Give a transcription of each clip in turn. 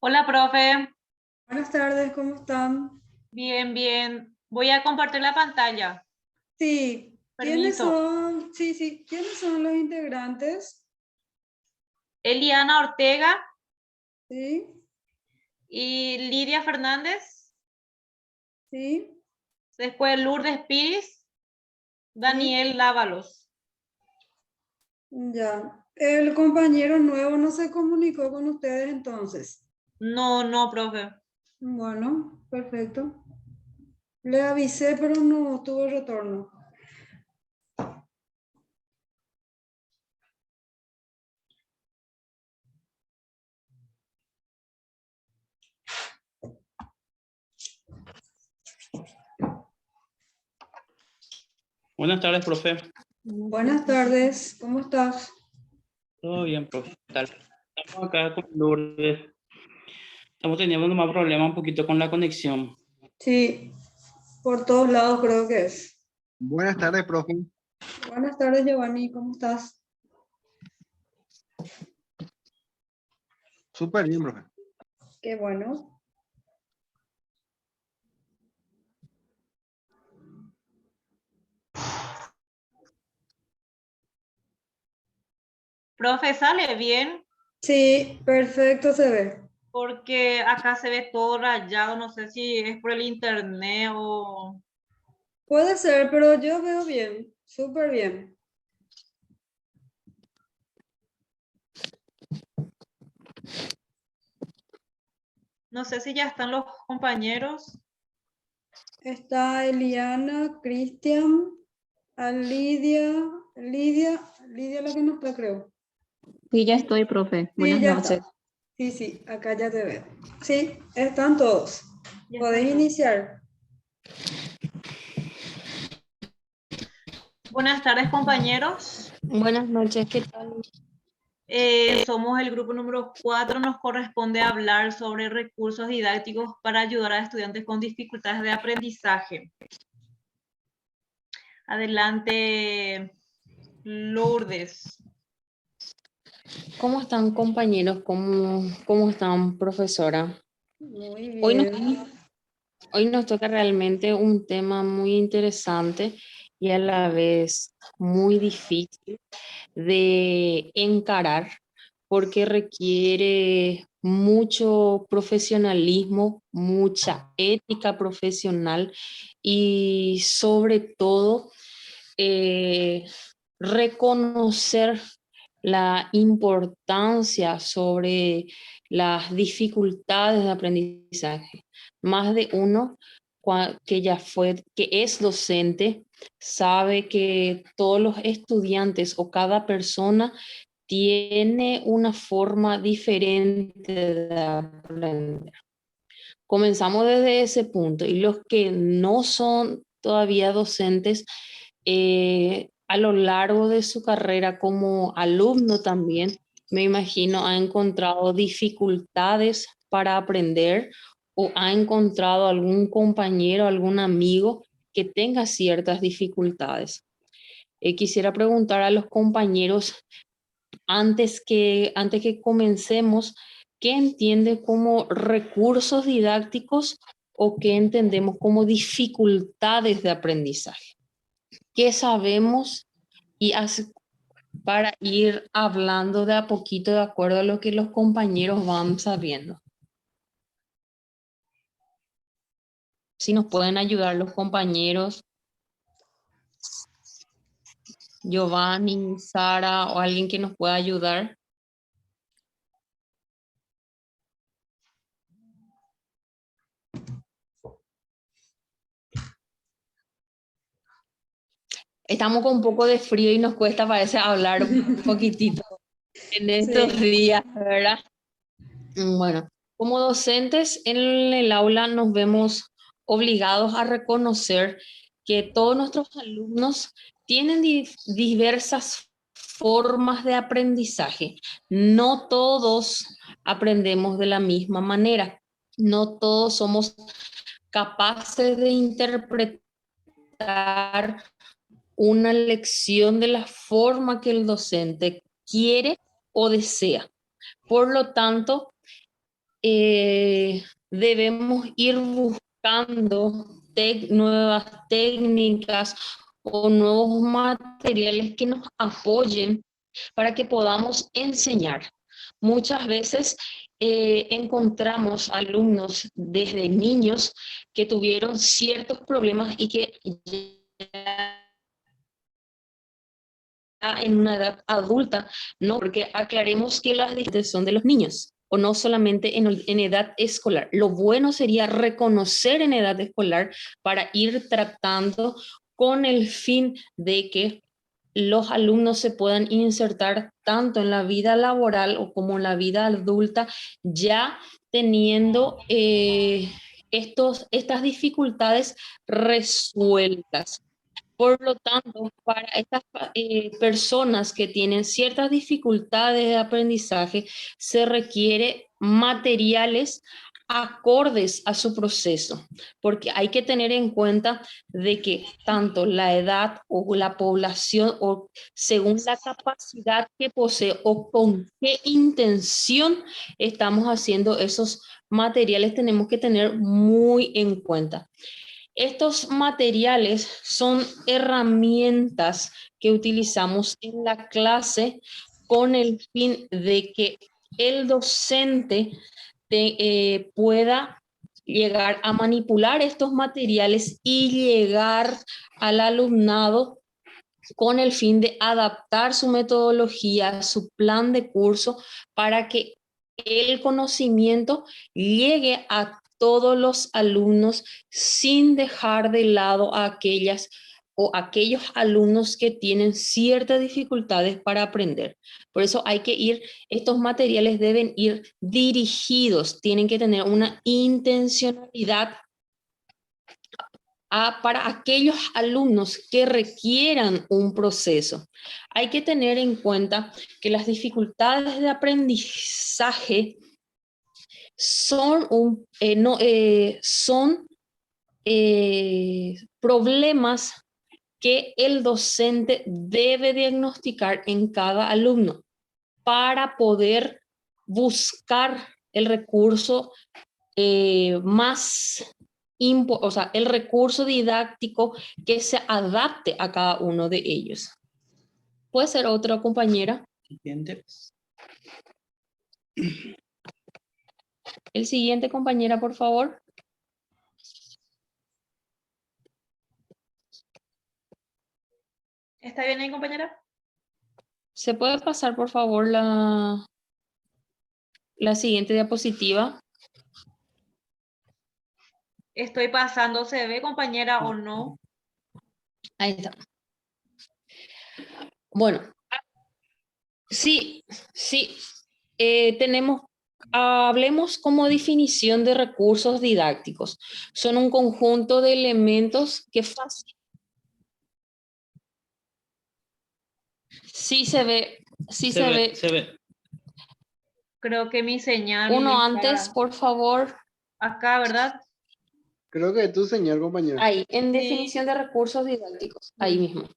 Hola, profe. Buenas tardes, ¿cómo están? Bien, bien. Voy a compartir la pantalla. Sí, ¿quiénes Permiso. son? Sí, ¿quiénes son los integrantes? Eliana Ortega Sí, y Lidia Fernández. sí, Después Lourdes Piris, sí, Daniel Lávalos. ya. El compañero nuevo no se comunicó con ustedes entonces. No, no, profe. Bueno, perfecto. Le avisé, pero no tuvo retorno. Buenas tardes, profe. Buenas tardes, ¿cómo estás? Todo bien, profe. ¿Qué tal? Estamos acá con Lourdes. Estamos teniendo más problemas un poquito con la conexión. Sí, por todos lados creo que es. Buenas tardes, profe. Buenas tardes, Giovanni, ¿cómo estás? Súper bien, profe. Qué bueno. Profe, sale bien Sí, perfecto se ve. porque acá se ve todo rayado. No sé si es por el internet o... Puede ser, pero yo veo bien, súper bien. No sé si ya están los compañeros. Está Eliana, Cristian, a Lidia la que no está, creo. Sí, ya estoy, profe. Sí, Buenas ya noches. está. Sí, acá ya te veo. Sí, están todos. Ya Podés están todos. iniciar. Buenas tardes, compañeros. Buenas noches, ¿qué tal? Somos el grupo número 4. Nos corresponde hablar sobre recursos didácticos para ayudar a estudiantes con dificultades de aprendizaje. Adelante, Lourdes. ¿Cómo están, compañeros? ¿Cómo están, profesora? Muy Hoy nos, bien. hoy nos toca realmente un tema muy interesante y a la vez muy difícil de encarar porque requiere mucho profesionalismo, mucha ética profesional y sobre todo reconocer la importancia sobre las dificultades de aprendizaje. Más de uno que es docente, sabe que todos los estudiantes o cada persona tiene una forma diferente de aprender. Comenzamos desde ese punto y los que no son todavía docentes, a lo largo de su carrera como alumno también, me imagino, ha encontrado dificultades para aprender o ha encontrado algún compañero, algún amigo que tenga ciertas dificultades. Quisiera preguntar a los compañeros antes que comencemos, ¿qué entiende como recursos didácticos o qué entendemos como dificultades de aprendizaje? ¿Qué sabemos y para ir hablando de a poquito de acuerdo a lo que los compañeros van sabiendo? Si nos pueden ayudar los compañeros, Giovanni, Sara o alguien que nos pueda ayudar. Estamos con un poco de frío y nos cuesta, parece, hablar un poquitito en estos Sí, días, ¿verdad? Bueno, como docentes en el aula nos vemos obligados a reconocer que todos nuestros alumnos tienen diversas formas de aprendizaje. No todos aprendemos de la misma manera. No todos somos capaces de interpretar una lección de la forma que el docente quiere o desea. Por lo tanto, debemos ir buscando nuevas técnicas o nuevos materiales que nos apoyen para que podamos enseñar. Muchas veces encontramos alumnos desde niños que tuvieron ciertos problemas y que ya en una edad adulta, no, porque aclaremos que las dificultades son de los niños o no solamente en edad escolar. Lo bueno sería reconocer en edad escolar para ir tratando con el fin de que los alumnos se puedan insertar tanto en la vida laboral o como en la vida adulta, ya teniendo estas dificultades resueltas. Por lo tanto, para estas personas que tienen ciertas dificultades de aprendizaje, se requiere materiales acordes a su proceso, porque hay que tener en cuenta de que tanto la edad o la población o según la capacidad que posee o con qué intención estamos haciendo esos materiales, tenemos que tener muy en cuenta. Estos materiales son herramientas que utilizamos en la clase con el fin de que el docente pueda llegar a manipular estos materiales y llegar al alumnado con el fin de adaptar su metodología, su plan de curso, para que el conocimiento llegue a todos los alumnos sin dejar de lado a aquellos alumnos que tienen ciertas dificultades para aprender. Por eso estos materiales deben ir dirigidos, tienen que tener una intencionalidad para aquellos alumnos que requieran un proceso. Hay que tener en cuenta que las dificultades de aprendizaje son problemas que el docente debe diagnosticar en cada alumno para poder buscar el recurso el recurso didáctico que se adapte a cada uno de ellos. ¿Puede ser otra compañera? Siguiente. El siguiente, compañera, por favor. ¿Está bien ahí, compañera? ¿Se puede pasar, por favor, la siguiente diapositiva? Estoy pasando, ¿se ve, compañera, o no? Ahí está. Bueno, sí. Hablemos como definición de recursos didácticos. Son un conjunto de elementos que facilitan. Sí se ve, Se ve. Creo que mi señal Uno está antes, por favor. acá, ¿verdad? Creo que tu señal, compañero. Ahí, en Sí. definición de recursos didácticos. Ahí mismo.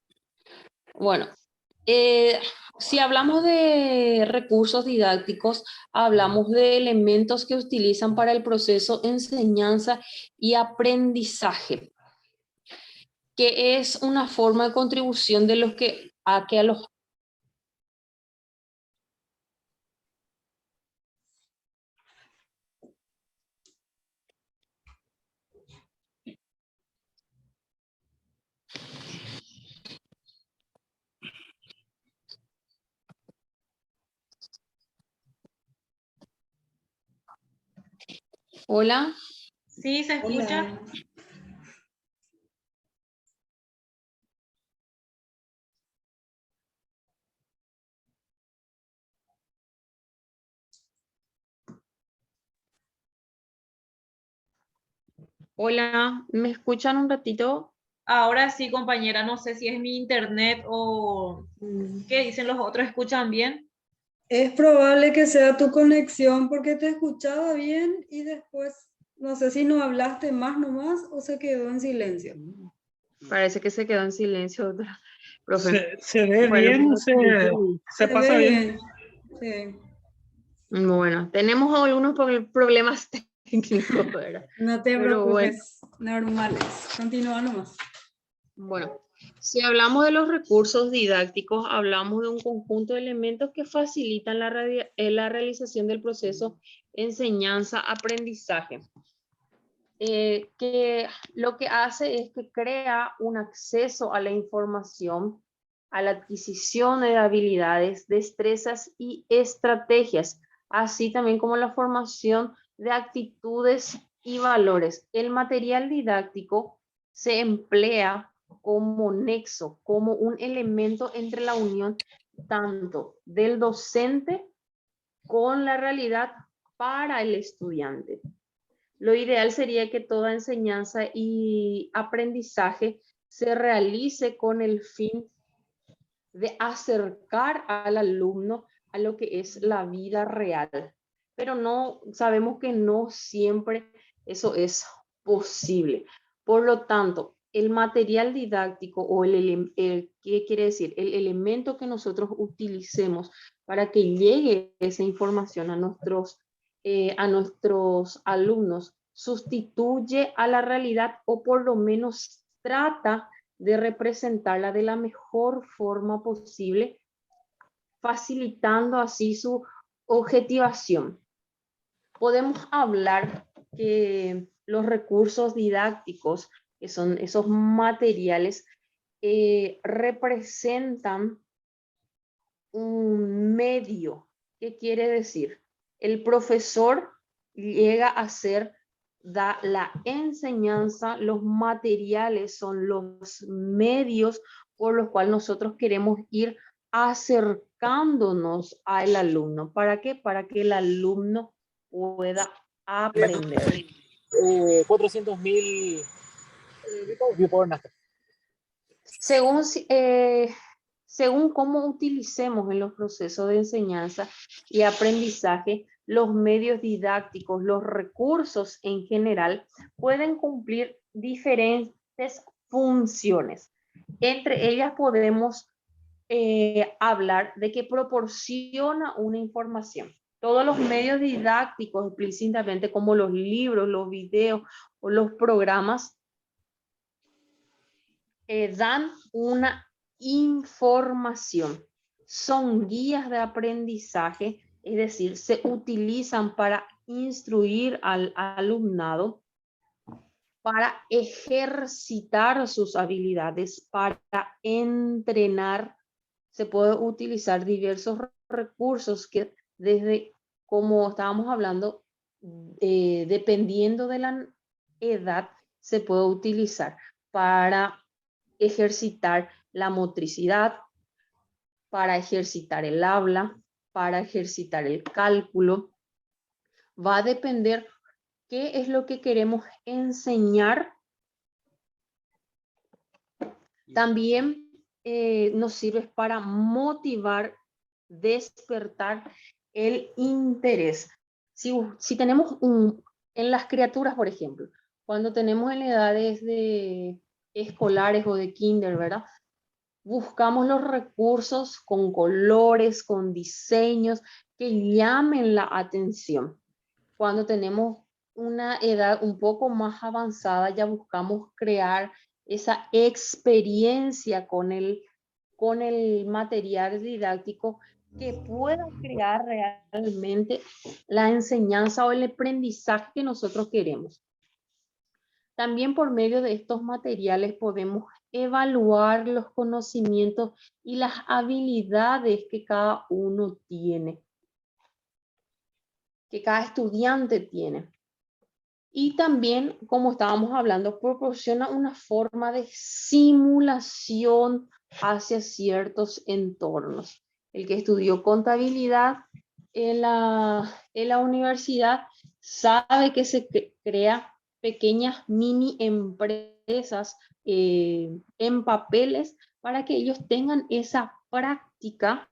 Bueno, si hablamos de recursos didácticos, hablamos de elementos que utilizan para el proceso de enseñanza y aprendizaje, que es una forma de contribución de los que a los Hola. Sí, ¿se escucha? Hola. Hola, ¿me escuchan un ratito? Ahora sí, compañera, no sé si es mi internet o qué dicen los otros, ¿escuchan bien? Es probable que sea tu conexión porque te escuchaba bien y después, no sé si no hablaste más nomás o se quedó en silencio. Parece que se quedó en silencio, profe. Se ve Bueno, bien, pues, se pasa ve bien. Sí. Bueno, tenemos algunos problemas técnicos, ¿verdad? No te Pero bueno. preocupes, normales. Continúa nomás. Bueno, si hablamos de los recursos didácticos, hablamos de un conjunto de elementos que facilitan la realización del proceso enseñanza-aprendizaje. Que lo que hace es que crea un acceso a la información, a la adquisición de habilidades, destrezas y estrategias, así también como la formación de actitudes y valores. El material didáctico se emplea como nexo, como un elemento entre la unión tanto del docente con la realidad para el estudiante. Lo ideal sería que toda enseñanza y aprendizaje se realice con el fin de acercar al alumno a lo que es la vida real. Pero no, sabemos que no siempre eso es posible. Por lo tanto, el material didáctico o ¿qué quiere decir? El elemento que nosotros utilicemos para que llegue esa información a nuestros alumnos sustituye a la realidad o por lo menos trata de representarla de la mejor forma posible, facilitando así su objetivación. Podemos hablar que los recursos didácticos, que son esos materiales, representan un medio. ¿Qué quiere decir? El profesor llega a ser, da la enseñanza, los materiales son los medios por los cuales nosotros queremos ir acercándonos al alumno. ¿Para qué? Para que el alumno pueda aprender. 400.000 viewpointers. Según cómo utilicemos en los procesos de enseñanza y aprendizaje, los medios didácticos, los recursos en general, pueden cumplir diferentes funciones. Entre ellas podemos hablar de que proporciona una información. Todos los medios didácticos, explícitamente como los libros, los videos o los programas, dan una información. Son guías de aprendizaje, es decir, se utilizan para instruir al alumnado, para ejercitar sus habilidades, para entrenar. Se puede utilizar diversos recursos que desde, como estábamos hablando, dependiendo de la edad, se puede utilizar para ejercitar la motricidad, para ejercitar el habla, para ejercitar el cálculo. Va a depender qué es lo que queremos enseñar. También nos sirve para motivar, despertar el interés. Si tenemos en las criaturas, por ejemplo, cuando tenemos en edades de escolares o de kinder, ¿verdad? Buscamos los recursos con colores, con diseños que llamen la atención. Cuando tenemos una edad un poco más avanzada, ya buscamos crear esa experiencia con el material didáctico que pueda crear realmente la enseñanza o el aprendizaje que nosotros queremos. También por medio de estos materiales podemos evaluar los conocimientos y las habilidades que cada uno tiene, que cada estudiante tiene. Y también, como estábamos hablando, proporciona una forma de simulación hacia ciertos entornos. El que estudió contabilidad en la universidad sabe que se crea pequeñas mini empresas en papeles para que ellos tengan esa práctica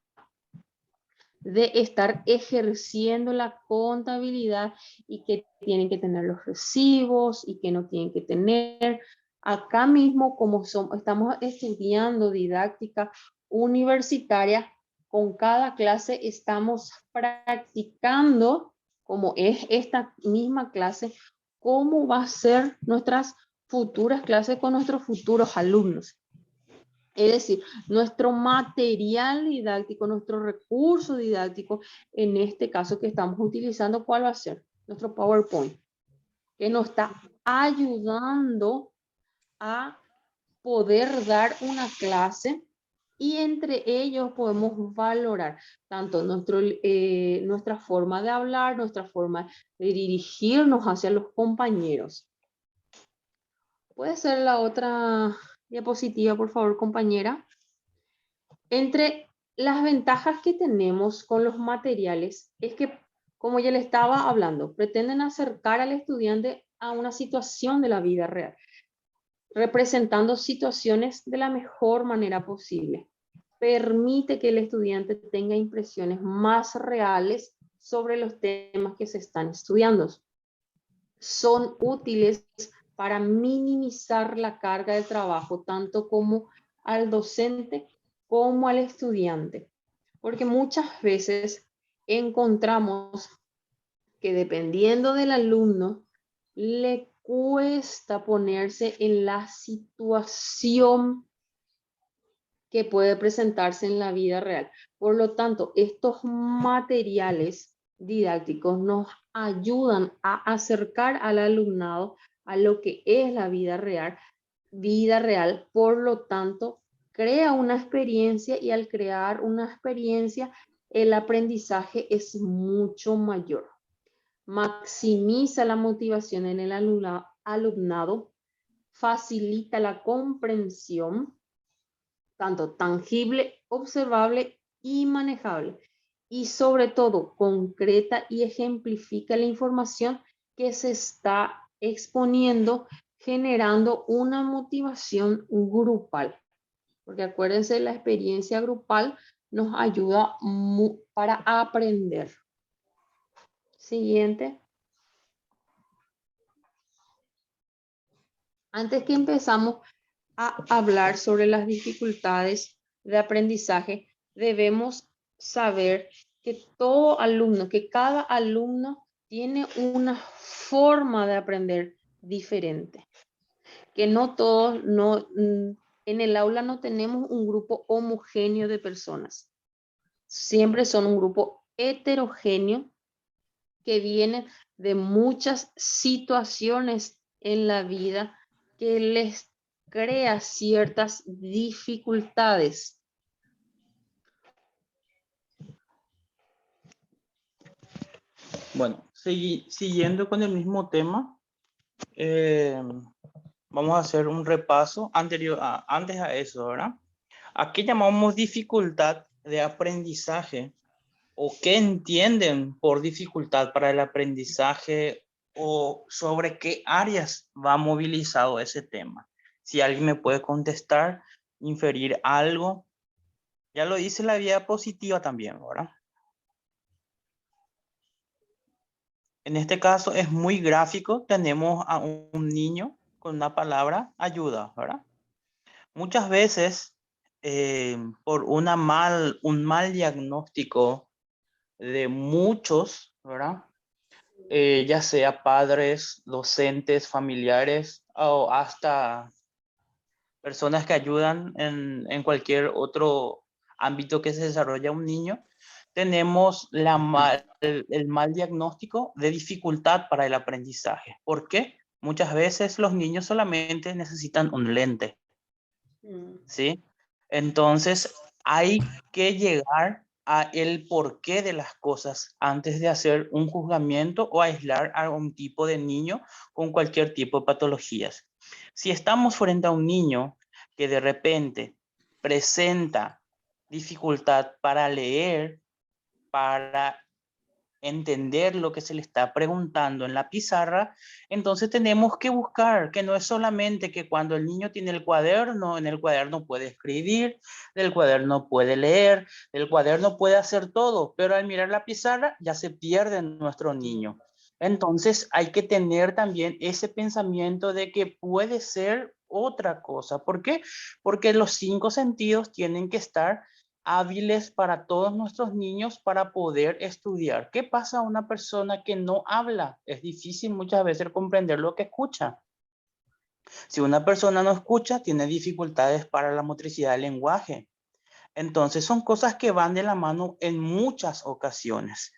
de estar ejerciendo la contabilidad y que tienen que tener los recibos y que no tienen que tener. Acá mismo, como estamos estudiando didáctica universitaria, con cada clase estamos practicando, como es esta misma clase, cómo va a ser nuestras futuras clases con nuestros futuros alumnos. Es decir, nuestro material didáctico, nuestro recurso didáctico, en este caso que estamos utilizando, ¿cuál va a ser? Nuestro PowerPoint, que nos está ayudando a poder dar una clase y entre ellos podemos valorar tanto nuestra forma de hablar, nuestra forma de dirigirnos hacia los compañeros. ¿Puede ser la otra diapositiva, por favor, compañera? Entre las ventajas que tenemos con los materiales es que, como ya le estaba hablando, pretenden acercar al estudiante a una situación de la vida real, representando situaciones de la mejor manera posible. Permite que el estudiante tenga impresiones más reales sobre los temas que se están estudiando. Son útiles para minimizar la carga de trabajo, tanto como al docente como al estudiante. Porque muchas veces encontramos que dependiendo del alumno, le cuesta ponerse en la situación que puede presentarse en la vida real. Por lo tanto, estos materiales didácticos nos ayudan a acercar al alumnado a lo que es la vida real. Por lo tanto, crea una experiencia y al crear una experiencia, el aprendizaje es mucho mayor. Maximiza la motivación en el alumnado, facilita la comprensión, tanto tangible, observable y manejable. Y sobre todo, concreta y ejemplifica la información que se está exponiendo, generando una motivación grupal. Porque acuérdense, la experiencia grupal nos ayuda para aprender. Siguiente. Antes que empezamos a hablar sobre las dificultades de aprendizaje, debemos saber que todo alumno, que cada alumno tiene una forma de aprender diferente. Que no todos, en el aula no tenemos un grupo homogéneo de personas. Siempre son un grupo heterogéneo que vienen de muchas situaciones en la vida que les crea ciertas dificultades. Bueno, siguiendo con el mismo tema, vamos a hacer un repaso antes a eso, ¿verdad? ¿A qué llamamos dificultad de aprendizaje? ¿O qué entienden por dificultad para el aprendizaje? ¿O sobre qué áreas va movilizado ese tema? Si alguien me puede contestar, inferir algo. Ya lo hice en la diapositiva también, ¿verdad? En este caso es muy gráfico. Tenemos a un niño con una palabra ayuda, ¿verdad? Muchas veces, por un mal diagnóstico de muchos, ¿verdad? Ya sea padres, docentes, familiares o hasta personas que ayudan en cualquier otro ámbito que se desarrolla un niño, tenemos el mal diagnóstico de dificultad para el aprendizaje. ¿Por qué? Muchas veces los niños solamente necesitan un lente, ¿sí? Entonces hay que llegar a el porqué de las cosas antes de hacer un juzgamiento o aislar a un tipo de niño con cualquier tipo de patologías. Si estamos frente a un niño que de repente presenta dificultad para leer, para entender lo que se le está preguntando en la pizarra, entonces tenemos que buscar que no es solamente que cuando el niño tiene el cuaderno, en el cuaderno puede escribir, del cuaderno puede leer, del cuaderno puede hacer todo, pero al mirar la pizarra ya se pierde nuestro niño. Entonces hay que tener también ese pensamiento de que puede ser otra cosa. ¿Por qué? Porque los 5 sentidos tienen que estar hábiles para todos nuestros niños para poder estudiar. ¿Qué pasa a una persona que no habla? Es difícil muchas veces comprender lo que escucha. Si una persona no escucha, tiene dificultades para la motricidad del lenguaje. Entonces son cosas que van de la mano en muchas ocasiones.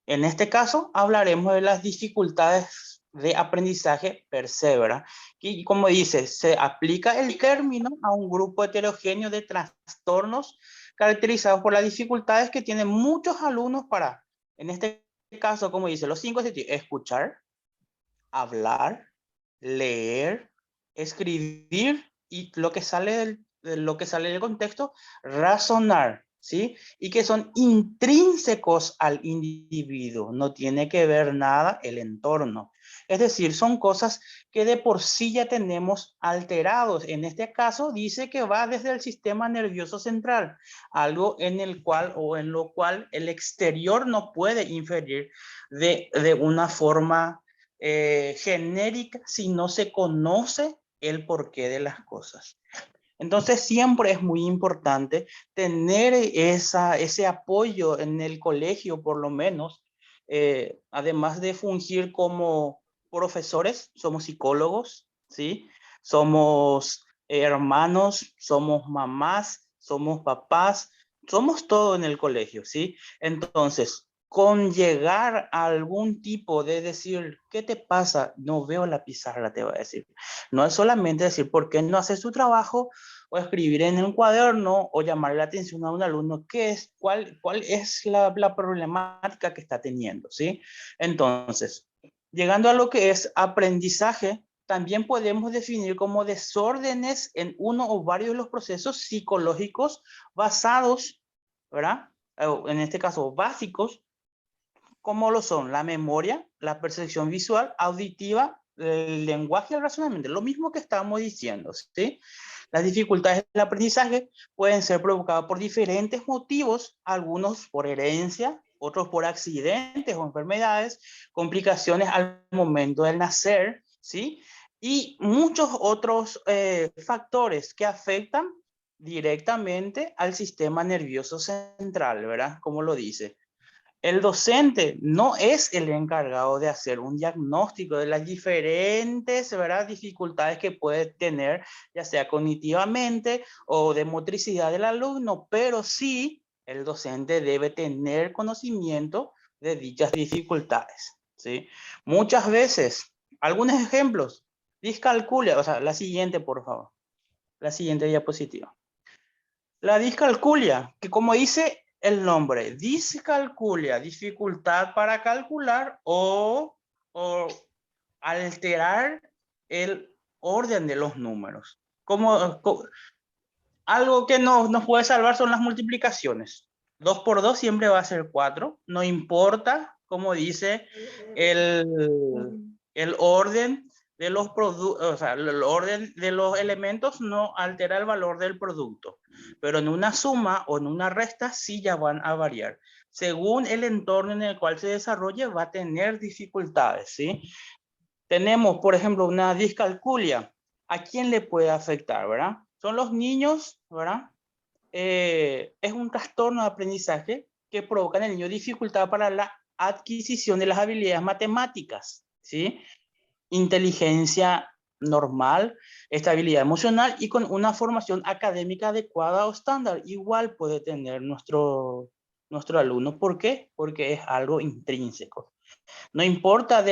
En este caso hablaremos de las dificultades de aprendizaje per se, ¿verdad? Y como dice, se aplica el término a un grupo heterogéneo de trastornos caracterizados por las dificultades que tienen muchos alumnos para, en este caso, como dice, los 5 sentidos: escuchar, hablar, leer, escribir y lo que sale del contexto, razonar, ¿sí? Y que son intrínsecos al individuo, no tiene que ver nada el entorno. Es decir, son cosas que de por sí ya tenemos alterados. En este caso dice que va desde el sistema nervioso central, algo en el cual o en lo cual el exterior no puede inferir de una forma genérica si no se conoce el porqué de las cosas. Entonces siempre es muy importante tener ese apoyo en el colegio, por lo menos, además de fungir como profesores, somos psicólogos, ¿sí? Somos hermanos, somos mamás, somos papás, somos todo en el colegio, ¿sí? Entonces, con llegar a algún tipo de decir, ¿qué te pasa? No veo la pizarra, te va a decir. No es solamente decir, ¿por qué no haces tu trabajo? O escribir en un cuaderno o llamar la atención a un alumno, cuál es la problemática que está teniendo, ¿sí? Entonces, llegando a lo que es aprendizaje, también podemos definir como desórdenes en uno o varios de los procesos psicológicos basados, ¿verdad? En este caso, básicos, como lo son la memoria, la percepción visual, auditiva, el lenguaje y el razonamiento. Lo mismo que estábamos diciendo, ¿sí? Las dificultades del aprendizaje pueden ser provocadas por diferentes motivos, algunos por herencia, otros por accidentes o enfermedades, complicaciones al momento del nacer, ¿sí? Y muchos otros factores que afectan directamente al sistema nervioso central, ¿verdad? Como lo dice. El docente no es el encargado de hacer un diagnóstico de las diferentes, ¿verdad?, dificultades que puede tener, ya sea cognitivamente o de motricidad del alumno, pero sí el docente debe tener conocimiento de dichas dificultades, ¿sí? Muchas veces, algunos ejemplos, discalculia, o sea, la siguiente, por favor, la siguiente diapositiva. La discalculia, que como dice el nombre, discalculia, dificultad para calcular o alterar el orden de los números. Algo que nos puede salvar son las multiplicaciones. 2 por 2 siempre va a ser 4, no importa, como dice el orden de los productos, o sea, el orden de los elementos no altera el valor del producto, pero en una suma o en una resta sí ya van a variar. Según el entorno en el cual se desarrolle, va a tener dificultades, ¿sí? Tenemos, por ejemplo, una discalculia. ¿A quién le puede afectar, verdad? Son los niños, ¿verdad? Es un trastorno de aprendizaje que provoca en el niño dificultad para la adquisición de las habilidades matemáticas, ¿sí? Inteligencia normal, estabilidad emocional y con una formación académica adecuada o estándar. Igual puede tener nuestro alumno. ¿Por qué? Porque es algo intrínseco. No importa a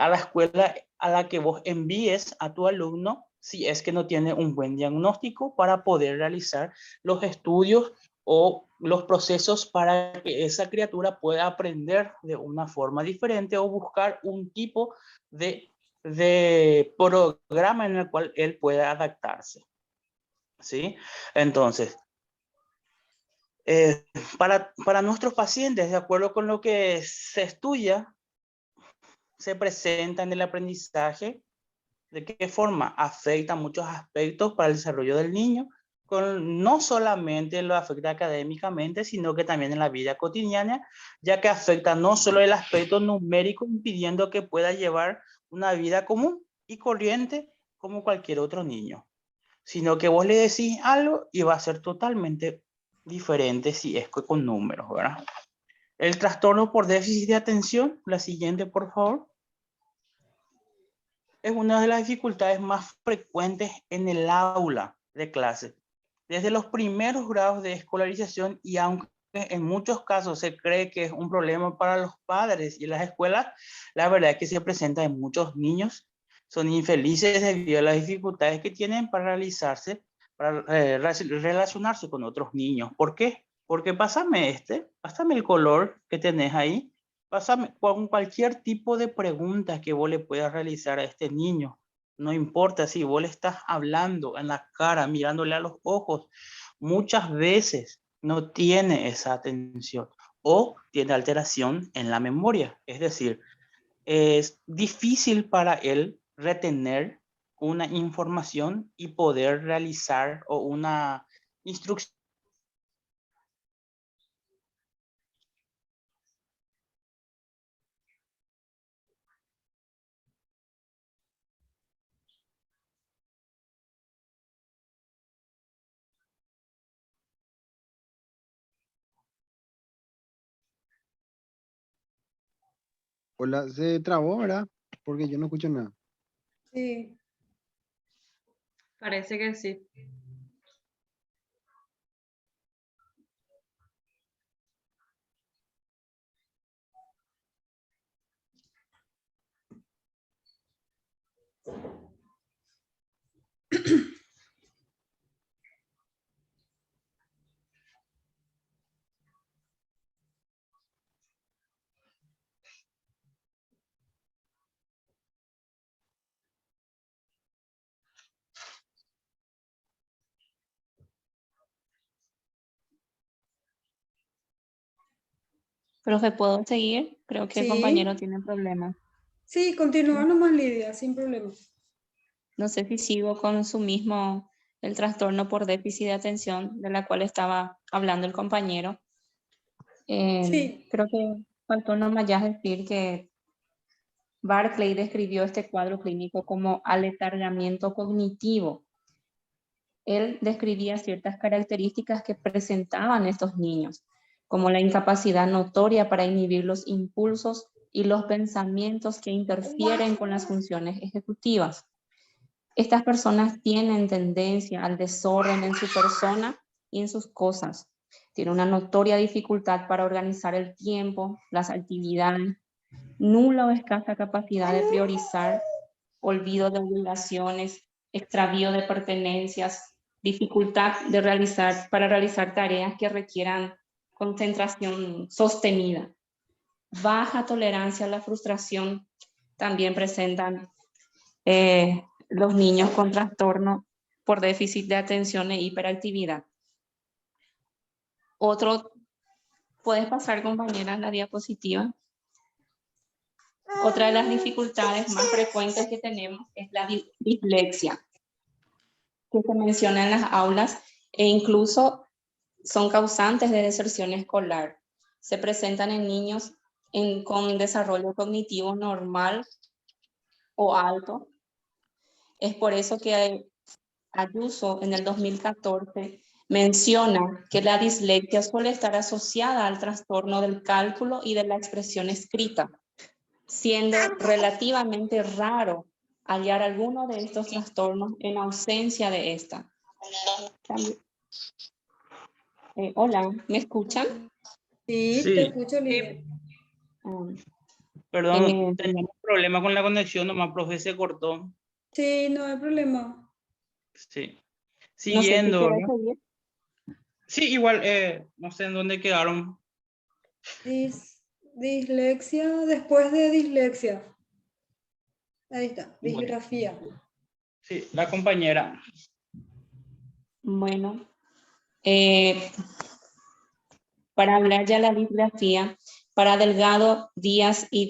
la escuela a la que vos envíes a tu alumno si es que no tiene un buen diagnóstico para poder realizar los estudios o los procesos para que esa criatura pueda aprender de una forma diferente o buscar un tipo de programa en el cual él pueda adaptarse, ¿sí? Entonces, para nuestros pacientes, de acuerdo con lo que se estudia, se presenta en el aprendizaje, de qué forma afecta muchos aspectos para el desarrollo del niño, no solamente lo afecta académicamente, sino que también en la vida cotidiana, ya que afecta no solo el aspecto numérico, impidiendo que pueda llevar una vida común y corriente como cualquier otro niño. sino que vos le decís algo y va a ser totalmente diferente si es con números, ¿verdad? El trastorno por déficit de atención, la siguiente, por favor, es una de las dificultades más frecuentes en el aula de clase. Desde los primeros grados de escolarización, y aunque en muchos casos se cree que es un problema para los padres y las escuelas, la verdad es que se presenta en muchos niños. Son infelices debido a las dificultades que tienen para relacionarse con otros niños. ¿Por qué? Porque pásame el color que tenés ahí, pásame con cualquier tipo de pregunta que vos le puedas realizar a este niño. No importa si vos le estás hablando en la cara, mirándole a los ojos, muchas veces no tiene esa atención o tiene alteración en la memoria. Es decir, es difícil para él retener una información y poder realizar o una instrucción. Hola, se trabó, ¿verdad? Porque yo no escucho nada. Sí. Parece que sí. Profe, ¿puedo seguir? Creo que el compañero Sí, tiene problemas. sí, continúa nomás, Lidia, sin problema. No sé si sigo con su mismo, el trastorno por déficit de atención de la cual estaba hablando el compañero. Sí, Creo que faltó nomás ya decir que Barclay describió este cuadro clínico como aletargamiento cognitivo. Él describía ciertas características que presentaban estos niños, como la incapacidad notoria para inhibir los impulsos y los pensamientos que interfieren con las funciones ejecutivas. Estas personas tienen tendencia al desorden en su persona y en sus cosas. Tienen una notoria dificultad para organizar el tiempo, las actividades, nula o escasa capacidad de priorizar, olvido de obligaciones, extravío de pertenencias, dificultad para realizar tareas que requieran concentración sostenida. Baja tolerancia a la frustración también presentan los niños con trastorno por déficit de atención e hiperactividad. ¿Puedes pasar, compañera, la diapositiva? Otra de las dificultades más frecuentes que tenemos es la dislexia, que se menciona en las aulas e incluso son causantes de deserción escolar. Se presentan en niños con desarrollo cognitivo normal o alto. Es por eso que Ayuso en el 2014 menciona que la dislexia suele estar asociada al trastorno del cálculo y de la expresión escrita, siendo relativamente raro hallar alguno de estos trastornos en ausencia de esta. Hola, ¿me escuchan? sí, te Sí, escucho, Lidia. perdón, tenemos problema con la conexión, nomás, profe, se cortó. Sí, no hay problema. Sí. No sé si Siguiendo, quieres ¿verdad? seguir. Sí, igual, no sé en dónde quedaron. Dislexia, después de dislexia. Ahí está, Bueno, disgrafía. sí, la compañera. Bueno, para hablar ya la disgrafía, para Delgado, Díaz y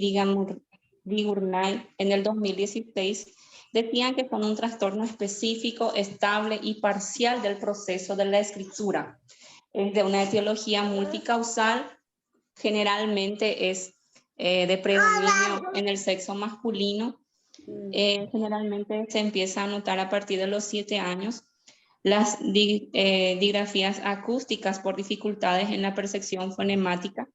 Digurnay en el 2016, decían que son un trastorno específico, estable y parcial del proceso de la escritura. Es de una etiología multicausal, generalmente es de predominio en el sexo masculino. Generalmente se empieza a notar a partir de los 7 años. las digrafías acústicas por dificultades en la percepción fonemática,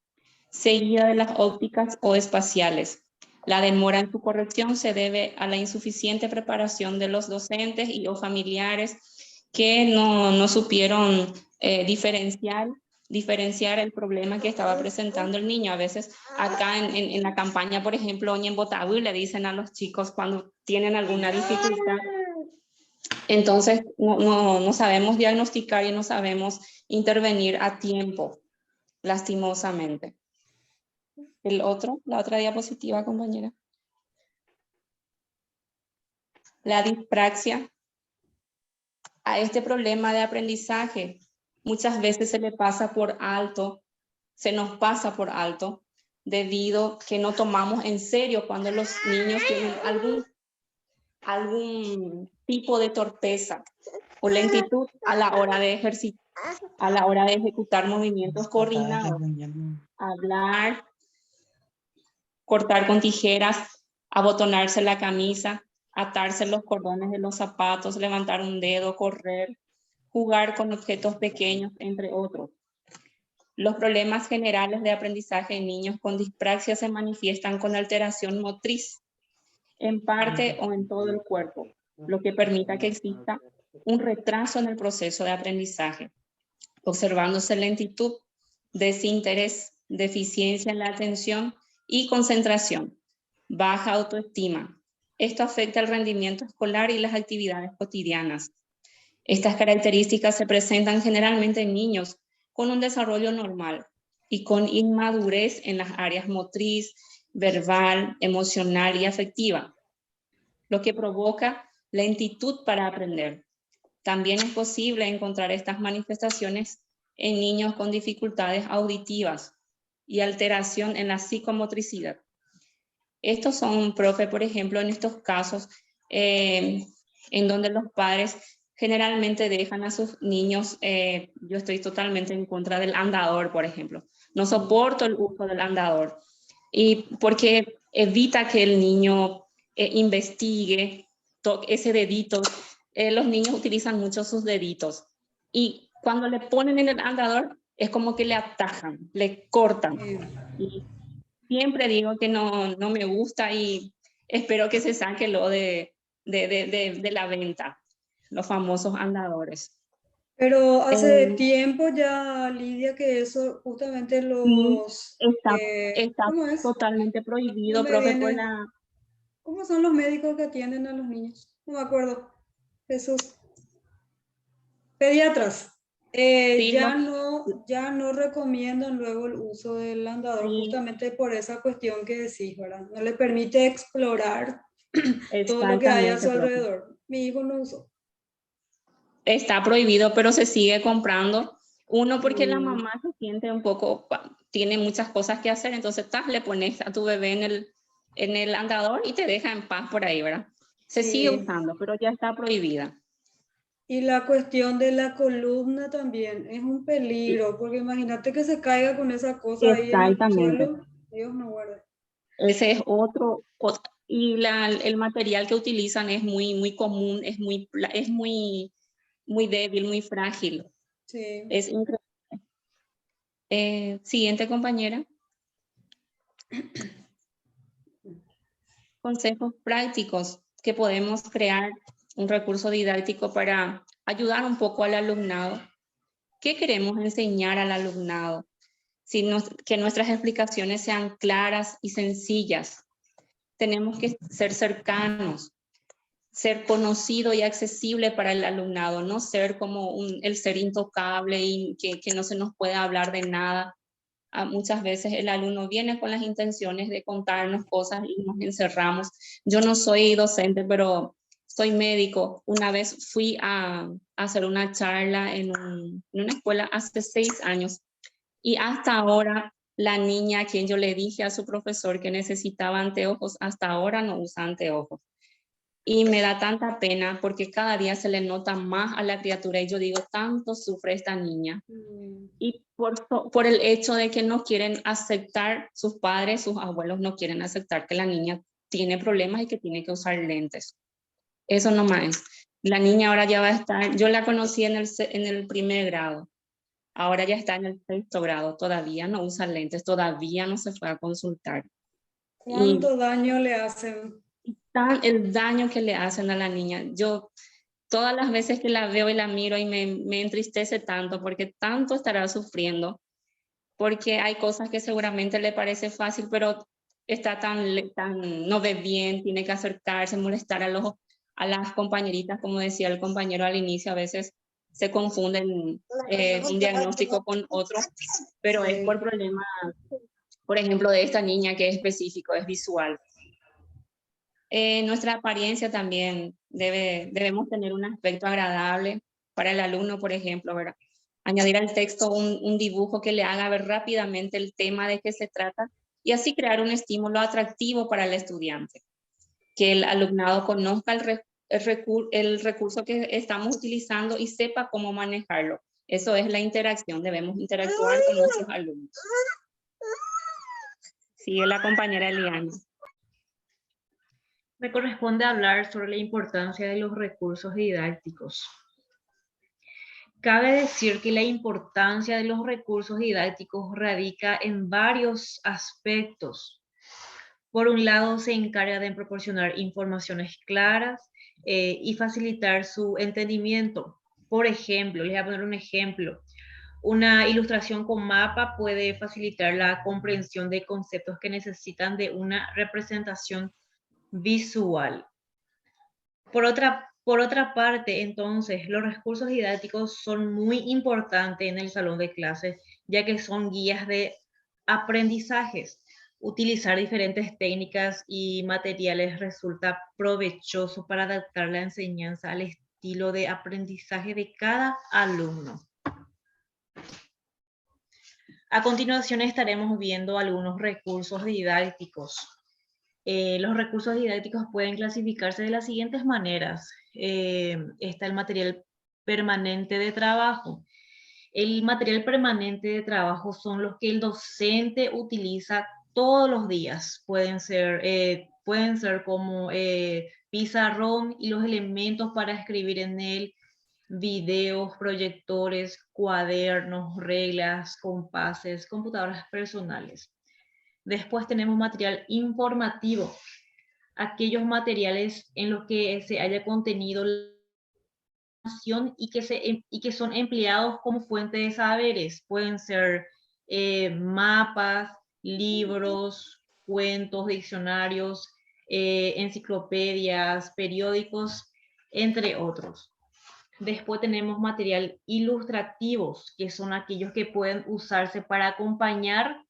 seguida de las ópticas o espaciales. La demora en su corrección se debe a la insuficiente preparación de los docentes y o familiares que no supieron diferenciar el problema que estaba presentando el niño. A veces acá en la campaña, por ejemplo, en Botabú le dicen a los chicos cuando tienen alguna dificultad. Entonces no sabemos diagnosticar y no sabemos intervenir a tiempo, lastimosamente. La otra diapositiva, compañera. La dispraxia. A este problema de aprendizaje muchas veces se nos pasa por alto, debido que no tomamos en serio cuando los niños tienen algún tipo de torpeza o lentitud a la hora de ejecutar movimientos coordinados. Hablar, cortar con tijeras, abotonarse la camisa, atarse los cordones de los zapatos, levantar un dedo, correr, jugar con objetos pequeños, entre otros. Los problemas generales de aprendizaje en niños con dispraxia se manifiestan con alteración motriz, en parte o en todo el cuerpo, lo que permita que exista un retraso en el proceso de aprendizaje, observándose lentitud, desinterés, deficiencia en la atención y concentración, baja autoestima. Esto afecta el rendimiento escolar y las actividades cotidianas. Estas características se presentan generalmente en niños con un desarrollo normal y con inmadurez en las áreas motriz, verbal, emocional y afectiva, lo que provoca lentitud para aprender. También es posible encontrar estas manifestaciones en niños con dificultades auditivas y alteración en la psicomotricidad. Estos son, profe, por ejemplo, en estos casos en donde los padres generalmente dejan a sus niños, yo estoy totalmente en contra del andador, por ejemplo. No soporto el uso del andador, y porque evita que el niño investigue, toque ese dedito. Los niños utilizan mucho sus deditos, y cuando le ponen en el andador, es como que le atajan, le cortan. Y siempre digo que no me gusta y espero que se saque lo de la venta, los famosos andadores. Pero hace tiempo ya, Lidia, que eso justamente los... Está ¿cómo es? totalmente prohibido, No me profe, viene. ¿Cómo son los médicos que atienden a los niños? No me acuerdo. Jesús. Pediatras. Sí, ya no recomiendan luego el uso del andador, Sí. justamente por esa cuestión que decís, ¿verdad? No le permite explorar todo lo que hay a su Exactamente, profe. alrededor. Mi hijo no usó. Está prohibido, pero se sigue comprando. Uno, porque la mamá se siente un poco, tiene muchas cosas que hacer, entonces le pones a tu bebé en el andador y te deja en paz por ahí, ¿verdad? Se Sí. sigue usando, pero ya está prohibida. Y la cuestión de la columna también es un peligro, porque imagínate que se caiga con esa cosa ahí en el Exactamente. suelo. Dios no guarde. Ese es otro, y el material que utilizan es muy común, es muy débil, muy frágil. Sí. Es increíble. Siguiente, compañera. Consejos prácticos que podemos crear un recurso didáctico para ayudar un poco al alumnado. ¿Qué queremos enseñar al alumnado? Que nuestras explicaciones sean claras y sencillas. Tenemos que ser cercanos, ser conocido y accesible para el alumnado, no ser como el ser intocable y que no se nos puede hablar de nada. Muchas veces el alumno viene con las intenciones de contarnos cosas y nos encerramos. Yo no soy docente, pero soy médico. Una vez fui a hacer una charla en una escuela hace 6 años, y hasta ahora la niña a quien yo le dije a su profesor que necesitaba anteojos, hasta ahora no usa anteojos. Y me da tanta pena porque cada día se le nota más a la criatura, y yo digo, tanto sufre esta niña. Y por el hecho de que no quieren aceptar, sus padres, sus abuelos no quieren aceptar que la niña tiene problemas y que tiene que usar lentes. Eso nomás es. La niña ahora ya va a estar, yo la conocí en el primer grado, ahora ya está en el sexto grado, todavía no usa lentes, todavía no se fue a consultar. Y ¿Cuánto daño le hacen? el daño que le hacen a la niña, yo todas las veces que la veo y la miro y me entristece tanto, porque tanto estará sufriendo, porque hay cosas que seguramente le parece fácil, pero está no ve bien, tiene que acercarse, molestar a las compañeritas, como decía el compañero al inicio, a veces se confunden un diagnóstico con otro, pero es por problemas, por ejemplo, de esta niña que es específico, es visual. Nuestra apariencia también debemos tener un aspecto agradable para el alumno, por ejemplo, ¿verdad? Añadir al texto un dibujo que le haga ver rápidamente el tema de qué se trata y así crear un estímulo atractivo para el estudiante. Que el alumnado conozca el recurso que estamos utilizando y sepa cómo manejarlo. Eso es la interacción, debemos interactuar con nuestros alumnos. Sigue la compañera Eliana. Me corresponde hablar sobre la importancia de los recursos didácticos. Cabe decir que la importancia de los recursos didácticos radica en varios aspectos. Por un lado, se encarga de proporcionar informaciones claras y facilitar su entendimiento. Por ejemplo, les voy a poner un ejemplo. Una ilustración con mapa puede facilitar la comprensión de conceptos que necesitan de una representación visual. Por otra parte, entonces, los recursos didácticos son muy importantes en el salón de clases, ya que son guías de aprendizajes. Utilizar diferentes técnicas y materiales resulta provechoso para adaptar la enseñanza al estilo de aprendizaje de cada alumno. A continuación estaremos viendo algunos recursos didácticos. Los recursos didácticos pueden clasificarse de las siguientes maneras. Está el material permanente de trabajo. El material permanente de trabajo son los que el docente utiliza todos los días. Pueden ser como pizarrón y los elementos para escribir en él, videos, proyectores, cuadernos, reglas, compases, computadoras personales. Después tenemos material informativo, aquellos materiales en los que se haya contenido la información y que son empleados como fuente de saberes. Pueden ser mapas, libros, cuentos, diccionarios, enciclopedias, periódicos, entre otros. Después tenemos material ilustrativos, que son aquellos que pueden usarse para acompañar,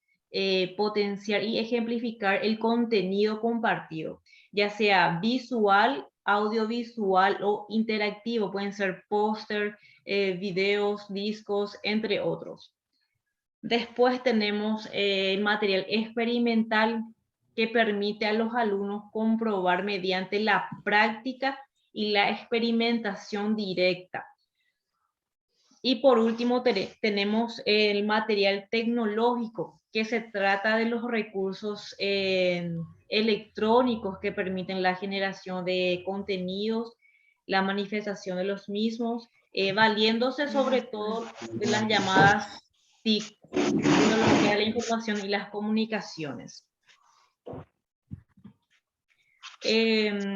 potenciar y ejemplificar el contenido compartido, ya sea visual, audiovisual o interactivo. Pueden ser póster, videos, discos, entre otros. Después tenemos el material experimental, que permite a los alumnos comprobar mediante la práctica y la experimentación directa. Y por último tenemos el material tecnológico, que se trata de los recursos electrónicos que permiten la generación de contenidos, la manifestación de los mismos, valiéndose sobre todo de las llamadas TIC, tecnología de la información y las comunicaciones.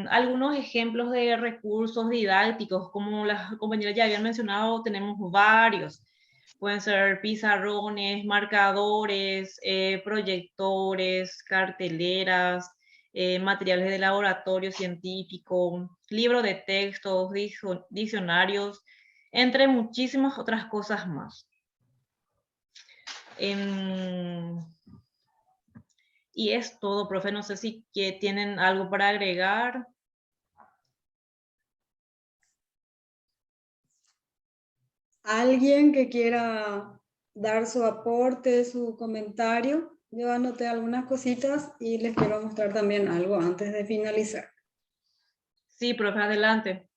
Algunos ejemplos de recursos didácticos, como las compañeras ya habían mencionado, tenemos varios. Pueden ser pizarrones, marcadores, proyectores, carteleras, materiales de laboratorio científico, libros de textos, diccionarios, entre muchísimas otras cosas más. Y es todo, profe. No sé si tienen algo para agregar. ¿Alguien que quiera dar su aporte, su comentario? Yo anoté algunas cositas y les quiero mostrar también algo antes de finalizar. Sí, profe, adelante.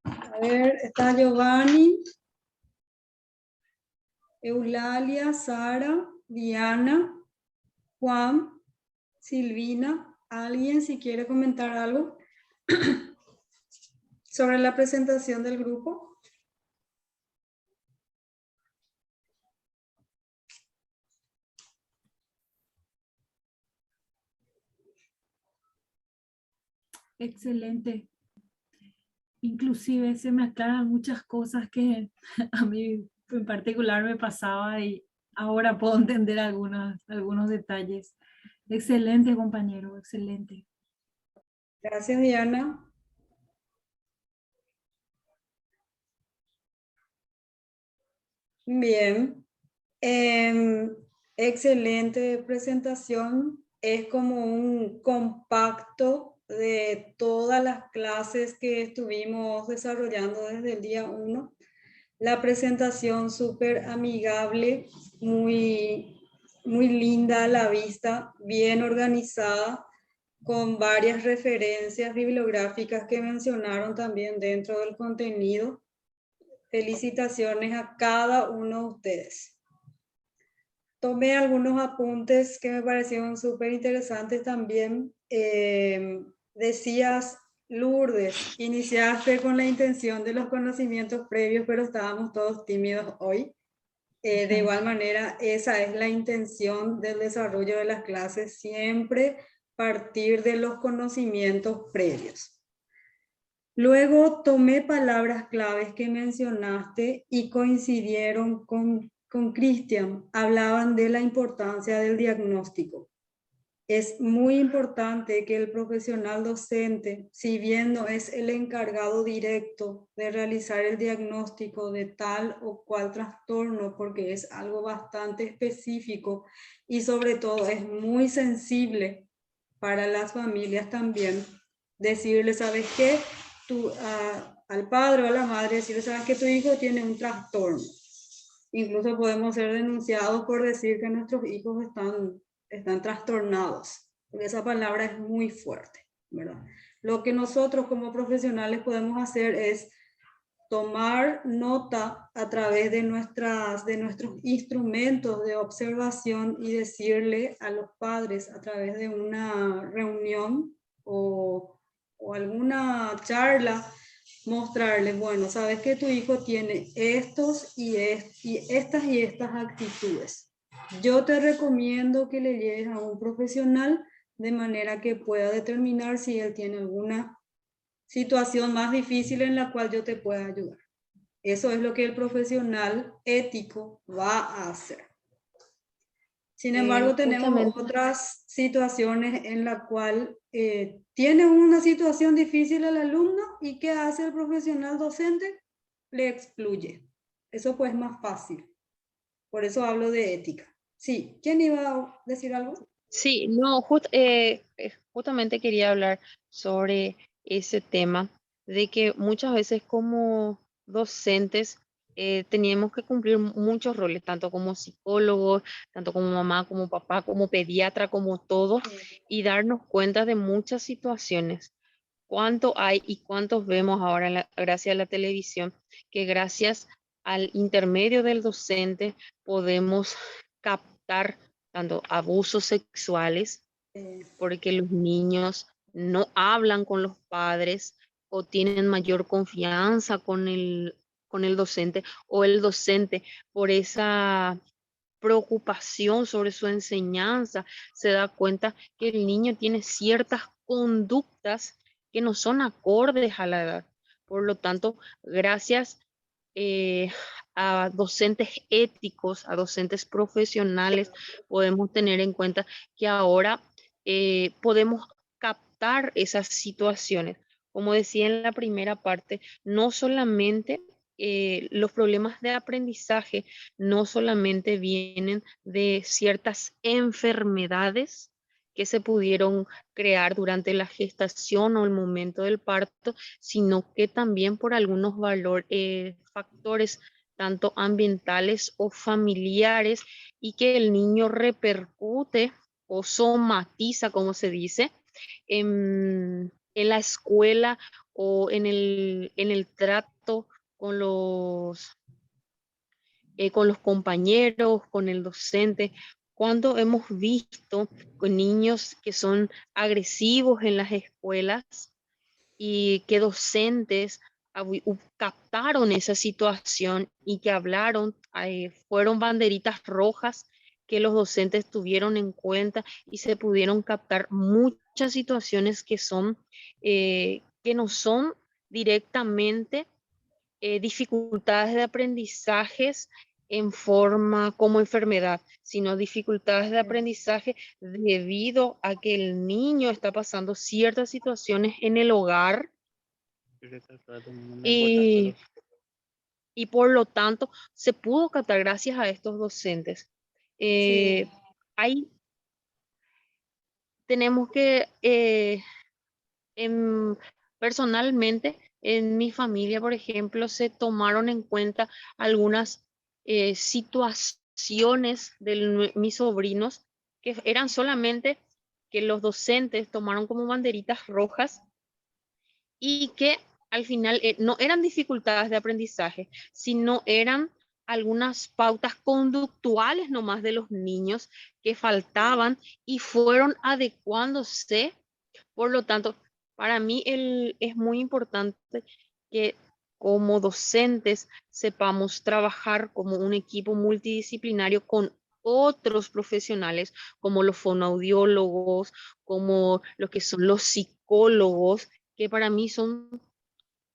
A ver, está Giovanni, Eulalia, Sara, Diana, Juan, Silvina. ¿Alguien si quiere comentar algo? Sobre la presentación del grupo. Excelente. Inclusive se me aclaran muchas cosas que a mí en particular me pasaba y ahora puedo entender algunos detalles. Excelente, compañero, excelente. Gracias, Diana. Bien. Excelente presentación. Es como un compacto de todas las clases que estuvimos desarrollando desde el día 1. La presentación súper amigable, muy linda a la vista, bien organizada, con varias referencias bibliográficas que mencionaron también dentro del contenido. Felicitaciones a cada uno de ustedes. Tomé algunos apuntes que me parecieron súper interesantes también. Decías, Lourdes, iniciaste con la intención de los conocimientos previos, pero estábamos todos tímidos hoy. De igual manera, esa es la intención del desarrollo de las clases, siempre partir de los conocimientos previos. Luego tomé palabras claves que mencionaste y coincidieron con Cristian. Hablaban de la importancia del diagnóstico. Es muy importante que el profesional docente, si bien no es el encargado directo de realizar el diagnóstico de tal o cual trastorno, porque es algo bastante específico y sobre todo es muy sensible para las familias también, decirle, ¿sabes qué? Al padre o a la madre, decirle, ¿sabes que tu hijo tiene un trastorno? Incluso podemos ser denunciados por decir que nuestros hijos están trastornados, porque esa palabra es muy fuerte, ¿verdad? Lo que nosotros como profesionales podemos hacer es tomar nota a través de nuestros instrumentos de observación y decirle a los padres a través de una reunión o alguna charla, mostrarles, bueno, sabes que tu hijo tiene estas y estas actitudes. Yo te recomiendo que le lleves a un profesional de manera que pueda determinar si él tiene alguna situación más difícil en la cual yo te pueda ayudar. Eso es lo que el profesional ético va a hacer. Sin embargo, tenemos otras situaciones en la cual tiene una situación difícil el alumno y ¿qué hace el profesional docente? Le excluye. Eso pues es más fácil. Por eso hablo de ética. Sí, ¿quién iba a decir algo? Sí, no, justamente quería hablar sobre ese tema de que muchas veces como docentes teníamos que cumplir muchos roles, tanto como psicólogos, tanto como mamá, como papá, como pediatra, como todo, y darnos cuenta de muchas situaciones. Cuánto hay y cuántos vemos ahora gracias a la televisión, que gracias al intermedio del docente podemos captar tanto abusos sexuales, porque los niños no hablan con los padres o tienen mayor confianza con el docente, o el docente por esa preocupación sobre su enseñanza se da cuenta que el niño tiene ciertas conductas que no son acordes a la edad. Por lo tanto, gracias a docentes éticos, a docentes profesionales, podemos tener en cuenta que ahora podemos captar esas situaciones. Como decía en la primera parte, no solamente los problemas de aprendizaje no solamente vienen de ciertas enfermedades que se pudieron crear durante la gestación o el momento del parto, sino que también por algunos factores tanto ambientales o familiares, y que el niño repercute o somatiza, como se dice, en la escuela o en el trato con los compañeros, con el docente. Cuando hemos visto con niños que son agresivos en las escuelas, y que docentes captaron esa situación y que hablaron, fueron banderitas rojas que los docentes tuvieron en cuenta y se pudieron captar muchas situaciones que no son directamente dificultades de aprendizajes en forma como enfermedad, sino dificultades de aprendizaje debido a que el niño está pasando ciertas situaciones en el hogar y, y por lo tanto se pudo captar gracias a estos docentes. Sí, Ahí tenemos que, personalmente, en mi familia, por ejemplo, se tomaron en cuenta algunas situaciones de mis sobrinos que eran solamente que los docentes tomaron como banderitas rojas y que al final no eran dificultades de aprendizaje, sino eran algunas pautas conductuales nomás de los niños que faltaban y fueron adecuándose. Por lo tanto, para mí es muy importante que como docentes sepamos trabajar como un equipo multidisciplinario con otros profesionales, como los fonoaudiólogos, como lo que son los psicólogos, que para mí son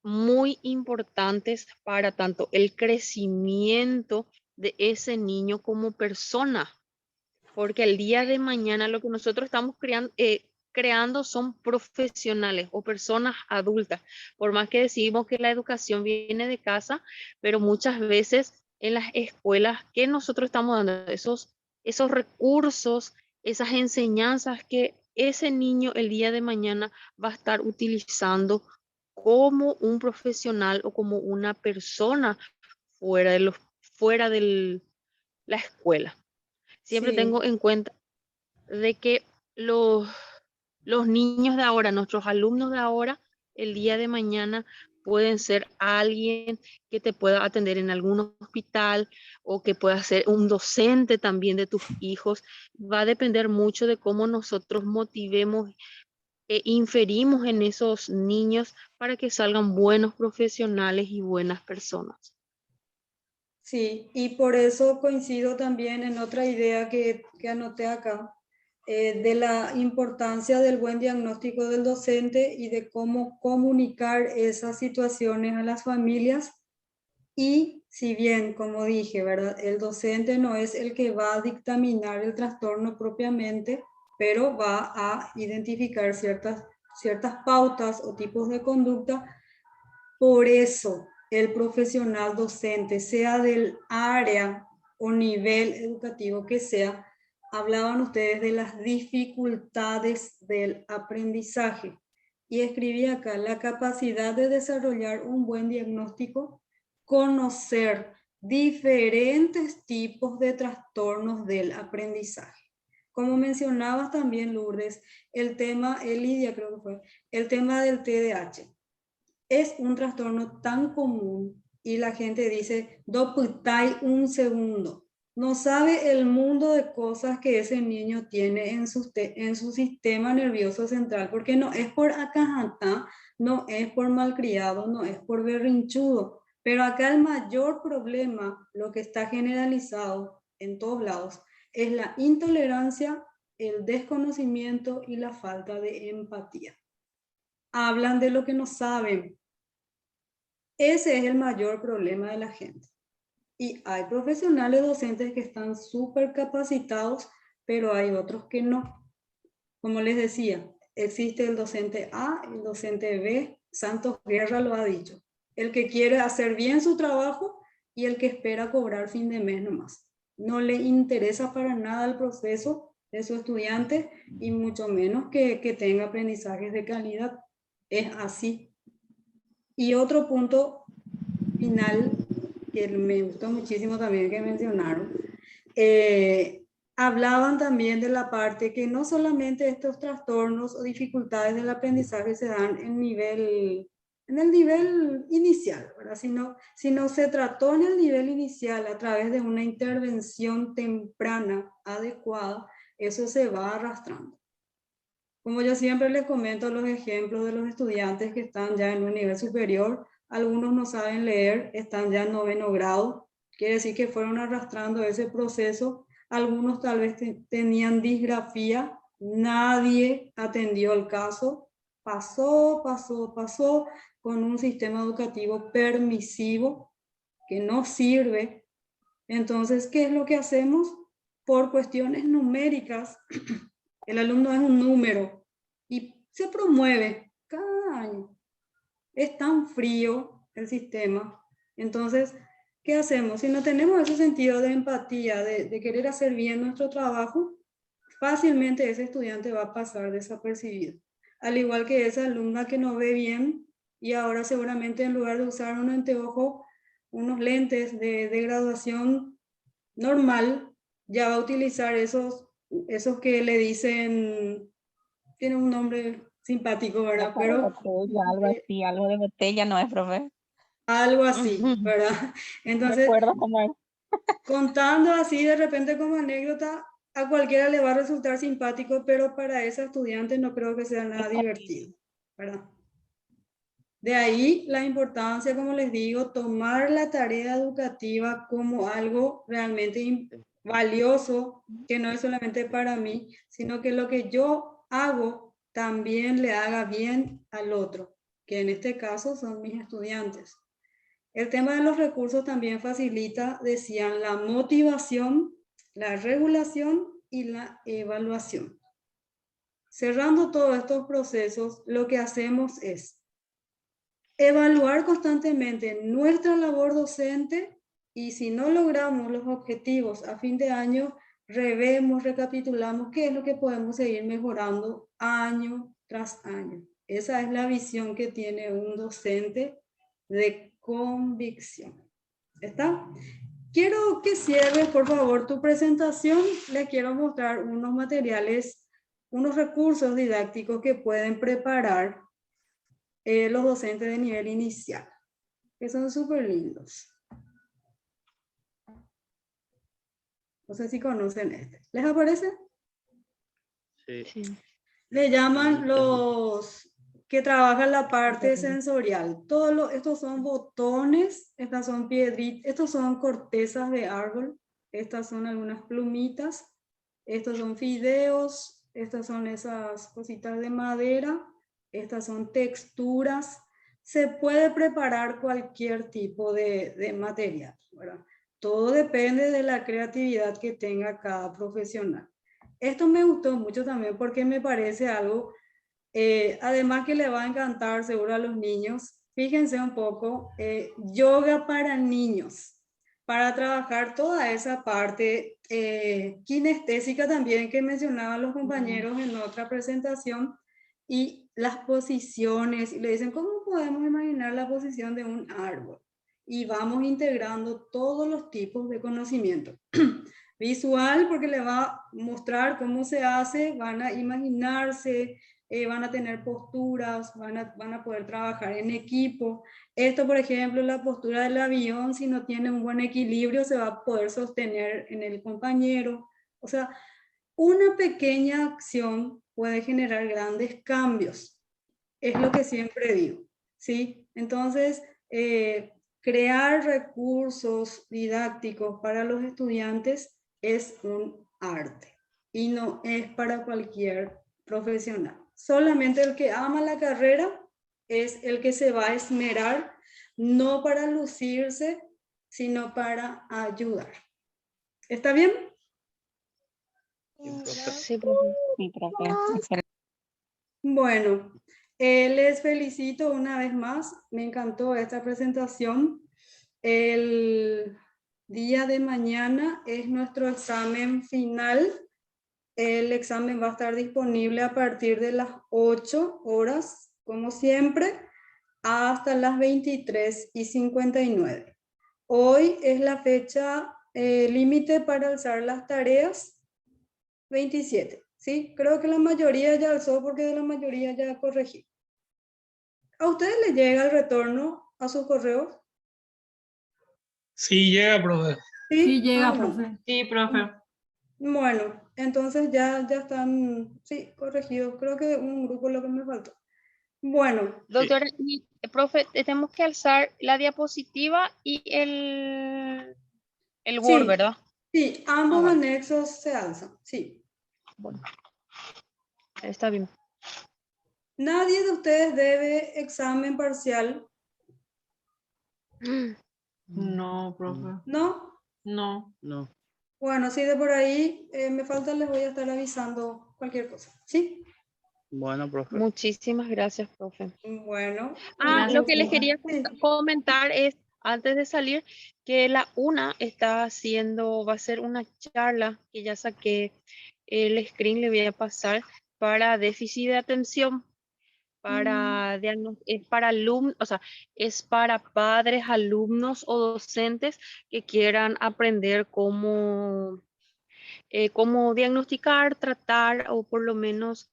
muy importantes para tanto el crecimiento de ese niño como persona, porque el día de mañana lo que nosotros estamos creando son profesionales o personas adultas. Por más que decimos que la educación viene de casa, pero muchas veces en las escuelas que nosotros estamos dando esos recursos, esas enseñanzas que ese niño el día de mañana va a estar utilizando como un profesional o como una persona fuera de la escuela. Siempre sí, tengo en cuenta de que los niños de ahora, nuestros alumnos de ahora, el día de mañana pueden ser alguien que te pueda atender en algún hospital o que pueda ser un docente también de tus hijos. Va a depender mucho de cómo nosotros motivemos e inferimos en esos niños para que salgan buenos profesionales y buenas personas. sí, y por eso coincido también en otra idea que anoté acá, de la importancia del buen diagnóstico del docente y de cómo comunicar esas situaciones a las familias. Y si bien, como dije, ¿verdad? El docente no es el que va a dictaminar el trastorno propiamente, pero va a identificar ciertas pautas o tipos de conducta. Por eso, el profesional docente, sea del área o nivel educativo que sea, hablaban ustedes de las dificultades del aprendizaje. Y escribí acá la capacidad de desarrollar un buen diagnóstico, conocer diferentes tipos de trastornos del aprendizaje. Como mencionabas también, Lourdes, Lidia creo que fue, el tema del TDAH es un trastorno tan común y la gente dice, doputai un segundo. No sabe el mundo de cosas que ese niño tiene en su sistema nervioso central, porque no es por acajantá, no es por malcriado, no es por berrinchudo. Pero acá el mayor problema, lo que está generalizado en todos lados, es la intolerancia, el desconocimiento y la falta de empatía. Hablan de lo que no saben. Ese es el mayor problema de la gente. Y hay profesionales docentes que están súper capacitados, pero hay otros que no. Como les decía, existe el docente A, el docente B, Santos Guerra lo ha dicho. El que quiere hacer bien su trabajo y el que espera cobrar fin de mes nomás. No le interesa para nada el proceso de su estudiante y mucho menos que tenga aprendizajes de calidad. Es así. Y otro punto final que me gustó muchísimo también que mencionaron, hablaban también de la parte que no solamente estos trastornos o dificultades del aprendizaje se dan en el nivel inicial, ¿verdad? Sino se trató en el nivel inicial a través de una intervención temprana adecuada, eso se va arrastrando. Como yo siempre les comento los ejemplos de los estudiantes que están ya en un nivel superior, algunos no saben leer, están ya en 9º grado, quiere decir que fueron arrastrando ese proceso, algunos tal vez tenían disgrafía, nadie atendió el caso, pasó con un sistema educativo permisivo que no sirve. Entonces, ¿qué es lo que hacemos? Por cuestiones numéricas, el alumno es un número y se promueve cada año. Es tan frío el sistema. Entonces, ¿qué hacemos? Si no tenemos ese sentido de empatía, de querer hacer bien nuestro trabajo, fácilmente ese estudiante va a pasar desapercibido. Al igual que esa alumna que no ve bien y ahora seguramente en lugar de usar un anteojo, unos lentes de graduación normal, ya va a utilizar esos que le dicen, tiene un nombre simpático, ¿verdad? Pero algo así, algo de botella, ¿no es, profe? algo así, ¿verdad? Entonces, Recuerdo cómo es. contando así de repente como anécdota, a cualquiera le va a resultar simpático, pero para ese estudiante no creo que sea nada divertido, ¿verdad? De ahí la importancia, como les digo, tomar la tarea educativa como algo realmente valioso, que no es solamente para mí, sino que lo que yo hago también le haga bien al otro, que en este caso son mis estudiantes. El tema de los recursos también facilita, decían, la motivación, la regulación y la evaluación. Cerrando todos estos procesos, lo que hacemos es evaluar constantemente nuestra labor docente y si no logramos los objetivos a fin de año, revemos, recapitulamos qué es lo que podemos seguir mejorando año tras año. Esa es la visión que tiene un docente de convicción. ¿Está? Quiero que cierres, por favor, tu presentación. Les quiero mostrar unos materiales, unos recursos didácticos que pueden preparar los docentes de nivel inicial, que son súper lindos. No sé si conocen este. ¿Les aparece? Sí. Le llaman los que trabajan la parte sensorial. Estos son botones, estas son piedritas, estos son cortezas de árbol, estas son algunas plumitas, estos son fideos, estas son esas cositas de madera, estas son texturas. Se puede preparar cualquier tipo de material, ¿verdad? Todo depende de la creatividad que tenga cada profesional. Esto me gustó mucho también porque me parece algo, además que le va a encantar seguro a los niños. Fíjense un poco, yoga para niños, para trabajar toda esa parte kinestésica también que mencionaban los compañeros en otra presentación, y las posiciones, y le dicen, ¿cómo podemos imaginar la posición de un árbol? Y vamos integrando todos los tipos de conocimiento. Visual, porque le va a mostrar cómo se hace, van a imaginarse, van a tener posturas, van a poder trabajar en equipo. Esto, por ejemplo, la postura del avión, si no tiene un buen equilibrio, se va a poder sostener en el compañero. O sea, una pequeña acción puede generar grandes cambios. Es lo que siempre digo, ¿sí? Entonces, crear recursos didácticos para los estudiantes es un arte y no es para cualquier profesional. Solamente el que ama la carrera es el que se va a esmerar, no para lucirse, sino para ayudar. ¿Está bien? Sí, profe. Sí, profe. Bueno, les felicito una vez más. Me encantó esta presentación. El día de mañana es nuestro examen final. El examen va a estar disponible a partir de las 8 horas, como siempre, hasta las 23:59. Hoy es la fecha límite para alzar las tareas, 27. Sí, creo que la mayoría ya alzó porque de la mayoría ya corregí. ¿A ustedes les llega el retorno a sus correos? Sí, llega, profe. Sí, llega, bueno. profe. Sí, profe. Bueno, entonces ya están, sí, corregidos. Creo que un grupo lo que me faltó. Bueno, Doctora, y, profe, tenemos que alzar la diapositiva y el Word, sí, ¿verdad? sí, ambos vale. anexos se alzan, sí. Bueno, está bien. Nadie de ustedes debe examen parcial, No, profe. ¿no? No. No. Bueno, si de por ahí me falta, les voy a estar avisando cualquier cosa, ¿sí? Bueno, profe. Muchísimas gracias, profe. Bueno. Lo que les entonces, quería sí. comentar es, antes de salir, que la UNA va a hacer una charla que ya saqué el screen, le voy a pasar, para déficit de atención, es para alumnos, o sea, es para padres, alumnos o docentes que quieran aprender cómo diagnosticar, tratar o por lo menos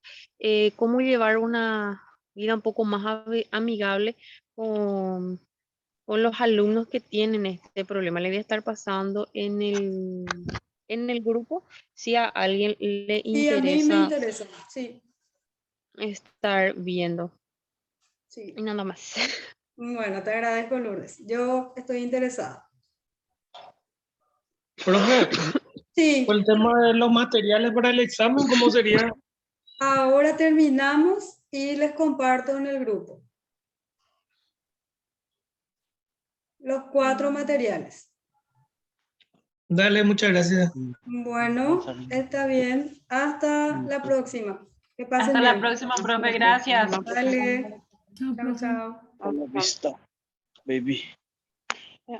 cómo llevar una vida un poco más amigable con, con los alumnos que tienen este problema. Le voy a estar pasando en el grupo si a alguien le Y a mí me interesa interesa, sí, estar viendo. sí. Y nada más. Bueno, te agradezco, Lourdes. Yo estoy interesada. Profe, Sí, el tema de los materiales para el examen, ¿cómo sería? ahora terminamos y les comparto en el grupo los 4 materiales. Dale, muchas gracias. Bueno, está bien. Hasta la próxima. Que pasen Hasta la bien. próxima, profe. Gracias. Dale. Chao, Chao, profe. chao. Hasta la vista, baby.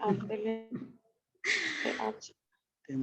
Antes